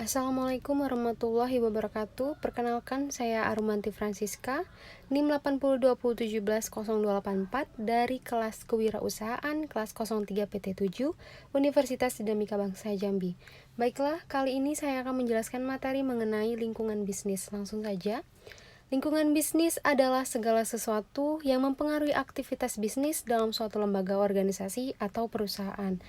Assalamualaikum warahmatullahi wabarakatuh. Perkenalkan, saya Arumanti Francisca, NIM 80207110084 dari kelas Kewirausahaan kelas 03 PT7 Universitas Dinamika Bangsa Jambi. Baiklah, kali ini saya akan menjelaskan materi mengenai lingkungan bisnis. Langsung saja. Lingkungan bisnis adalah segala sesuatu yang mempengaruhi aktivitas bisnis dalam suatu lembaga organisasi atau perusahaan.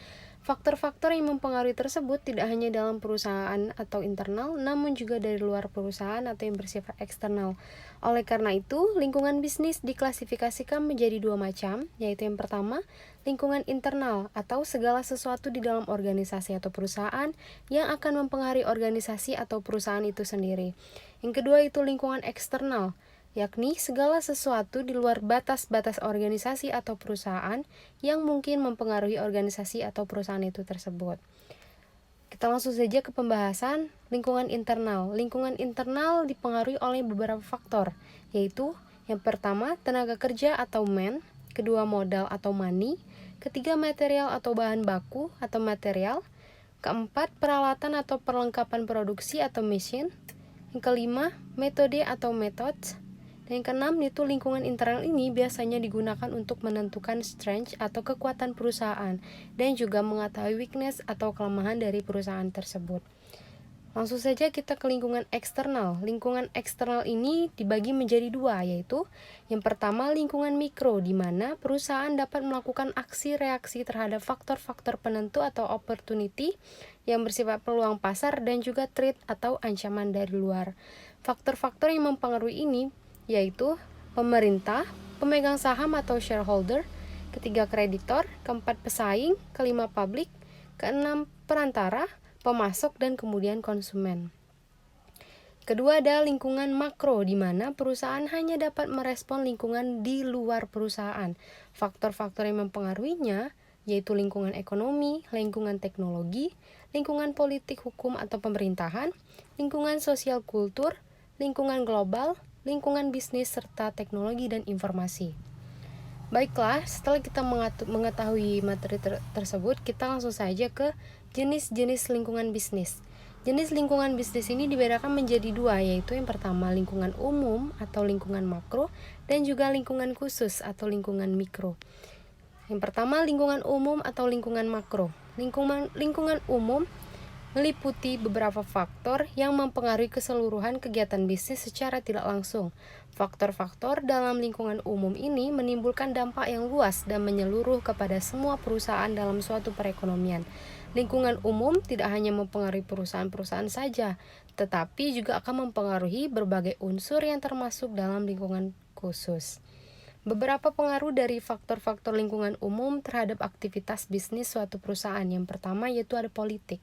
Faktor-faktor yang mempengaruhi tersebut tidak hanya dalam perusahaan atau internal, namun juga dari luar perusahaan atau yang bersifat eksternal. Oleh karena itu, lingkungan bisnis diklasifikasikan menjadi dua macam, yaitu yang pertama, lingkungan internal atau segala sesuatu di dalam organisasi atau perusahaan yang akan mempengaruhi organisasi atau perusahaan itu sendiri. Yang kedua itu lingkungan eksternal, yakni segala sesuatu di luar batas-batas organisasi atau perusahaan yang mungkin mempengaruhi organisasi atau perusahaan itu tersebut. Kita langsung saja ke pembahasan lingkungan internal. Lingkungan internal dipengaruhi oleh beberapa faktor, yaitu yang pertama tenaga kerja atau man, kedua modal atau money, ketiga material atau bahan baku atau material, keempat peralatan atau perlengkapan produksi atau machine, yang kelima metode atau methods, dan yang keenam itu lingkungan internal ini biasanya digunakan untuk menentukan strength atau kekuatan perusahaan dan juga mengetahui weakness atau kelemahan dari perusahaan tersebut. Langsung saja kita ke lingkungan eksternal. Lingkungan eksternal ini dibagi menjadi dua, yaitu yang pertama lingkungan mikro, di mana perusahaan dapat melakukan aksi reaksi terhadap faktor-faktor penentu atau opportunity yang bersifat peluang pasar dan juga threat atau ancaman dari luar. Faktor-faktor yang mempengaruhi ini yaitu pemerintah, pemegang saham atau shareholder, ketiga kreditor, keempat pesaing, kelima publik, keenam perantara, pemasok, dan kemudian konsumen. Kedua ada lingkungan makro, di mana perusahaan hanya dapat merespon lingkungan di luar perusahaan. Faktor-faktor yang mempengaruhinya yaitu lingkungan ekonomi, lingkungan teknologi, lingkungan politik, hukum atau pemerintahan, lingkungan sosial kultur, lingkungan global, lingkungan bisnis, serta teknologi dan informasi. Baiklah, setelah kita mengetahui materi tersebut, kita langsung saja ke jenis-jenis lingkungan bisnis. Jenis lingkungan bisnis ini dibedakan menjadi dua, yaitu yang pertama lingkungan umum atau lingkungan makro, dan juga lingkungan khusus atau lingkungan mikro. Yang pertama lingkungan umum atau lingkungan makro. Lingkungan umum meliputi beberapa faktor yang mempengaruhi keseluruhan kegiatan bisnis secara tidak langsung. Faktor-faktor dalam lingkungan umum ini menimbulkan dampak yang luas dan menyeluruh kepada semua perusahaan dalam suatu perekonomian. Lingkungan umum tidak hanya mempengaruhi perusahaan-perusahaan saja, tetapi juga akan mempengaruhi berbagai unsur yang termasuk dalam lingkungan khusus. Beberapa pengaruh dari faktor-faktor lingkungan umum terhadap aktivitas bisnis suatu perusahaan. Yang pertama yaitu ada politik.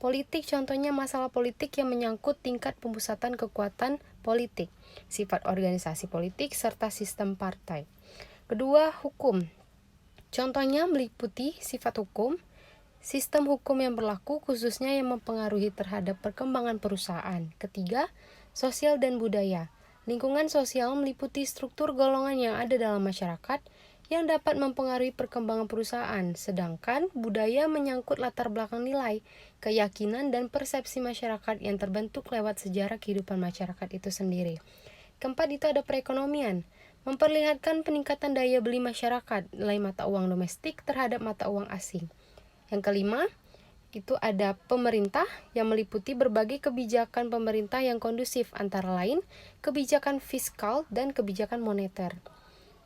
Politik contohnya masalah politik yang menyangkut tingkat pemusatan kekuatan politik, sifat organisasi politik, serta sistem partai. Kedua, hukum. Contohnya meliputi sifat hukum, sistem hukum yang berlaku khususnya yang mempengaruhi terhadap perkembangan perusahaan. Ketiga, sosial dan budaya. Lingkungan sosial meliputi struktur golongan yang ada dalam masyarakat yang dapat mempengaruhi perkembangan perusahaan, sedangkan budaya menyangkut latar belakang nilai, keyakinan, dan persepsi masyarakat yang terbentuk lewat sejarah kehidupan masyarakat itu sendiri. Keempat itu ada perekonomian, memperlihatkan peningkatan daya beli masyarakat, nilai mata uang domestik terhadap mata uang asing. Yang kelima, itu ada pemerintah yang meliputi berbagai kebijakan pemerintah yang kondusif, antara lain kebijakan fiskal dan kebijakan moneter.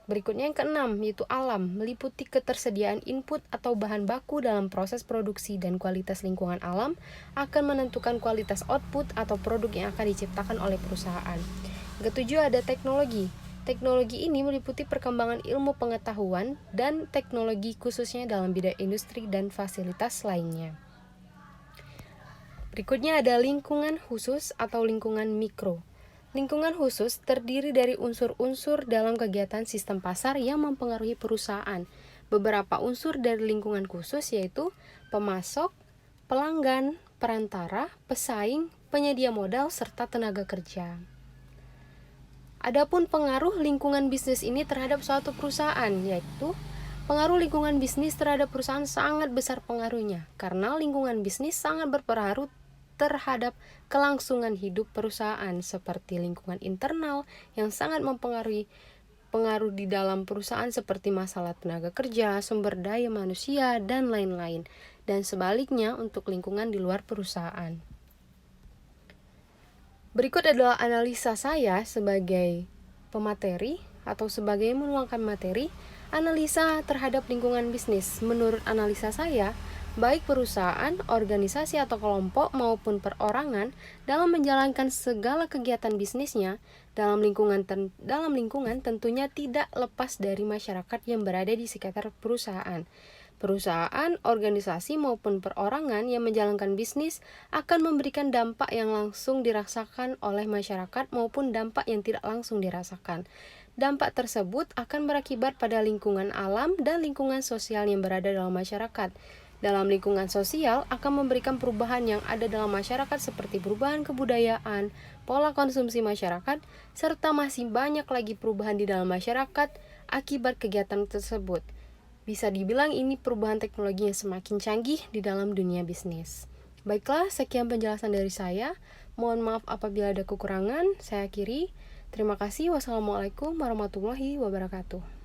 Berikutnya yang keenam, yaitu alam, meliputi ketersediaan input atau bahan baku dalam proses produksi, dan kualitas lingkungan alam akan menentukan kualitas output atau produk yang akan diciptakan oleh perusahaan. Ketujuh ada teknologi. Teknologi ini meliputi perkembangan ilmu pengetahuan dan teknologi khususnya dalam bidang industri dan fasilitas lainnya. Berikutnya ada lingkungan khusus atau lingkungan mikro. Lingkungan khusus terdiri dari unsur-unsur dalam kegiatan sistem pasar yang mempengaruhi perusahaan. Beberapa unsur dari lingkungan khusus yaitu pemasok, pelanggan, perantara, pesaing, penyedia modal, serta tenaga kerja. Adapun pengaruh lingkungan bisnis ini terhadap suatu perusahaan, yaitu pengaruh lingkungan bisnis terhadap perusahaan sangat besar pengaruhnya, karena lingkungan bisnis sangat berpengaruh terhadap kelangsungan hidup perusahaan, seperti lingkungan internal yang sangat pengaruh di dalam perusahaan seperti masalah tenaga kerja, sumber daya manusia, dan lain-lain. Dan sebaliknya untuk lingkungan di luar perusahaan. Berikut adalah analisa saya sebagai pemateri atau sebagai menuangkan materi analisa terhadap lingkungan bisnis. Menurut analisa saya, baik perusahaan, organisasi atau kelompok maupun perorangan dalam menjalankan segala kegiatan bisnisnya dalam lingkungan tentunya tidak lepas dari masyarakat yang berada di sekitar perusahaan. Perusahaan, organisasi maupun perorangan yang menjalankan bisnis akan memberikan dampak yang langsung dirasakan oleh masyarakat maupun dampak yang tidak langsung dirasakan. Dampak tersebut akan berakibat pada lingkungan alam dan lingkungan sosial yang berada dalam masyarakat. Dalam lingkungan sosial akan memberikan perubahan yang ada dalam masyarakat seperti perubahan kebudayaan, pola konsumsi masyarakat, serta masih banyak lagi perubahan di dalam masyarakat akibat kegiatan tersebut. Bisa dibilang ini perubahan teknologi yang semakin canggih di dalam dunia bisnis. Baiklah, sekian penjelasan dari saya. Mohon maaf apabila ada kekurangan. Saya akhiri. Terima kasih. Wassalamualaikum warahmatullahi wabarakatuh.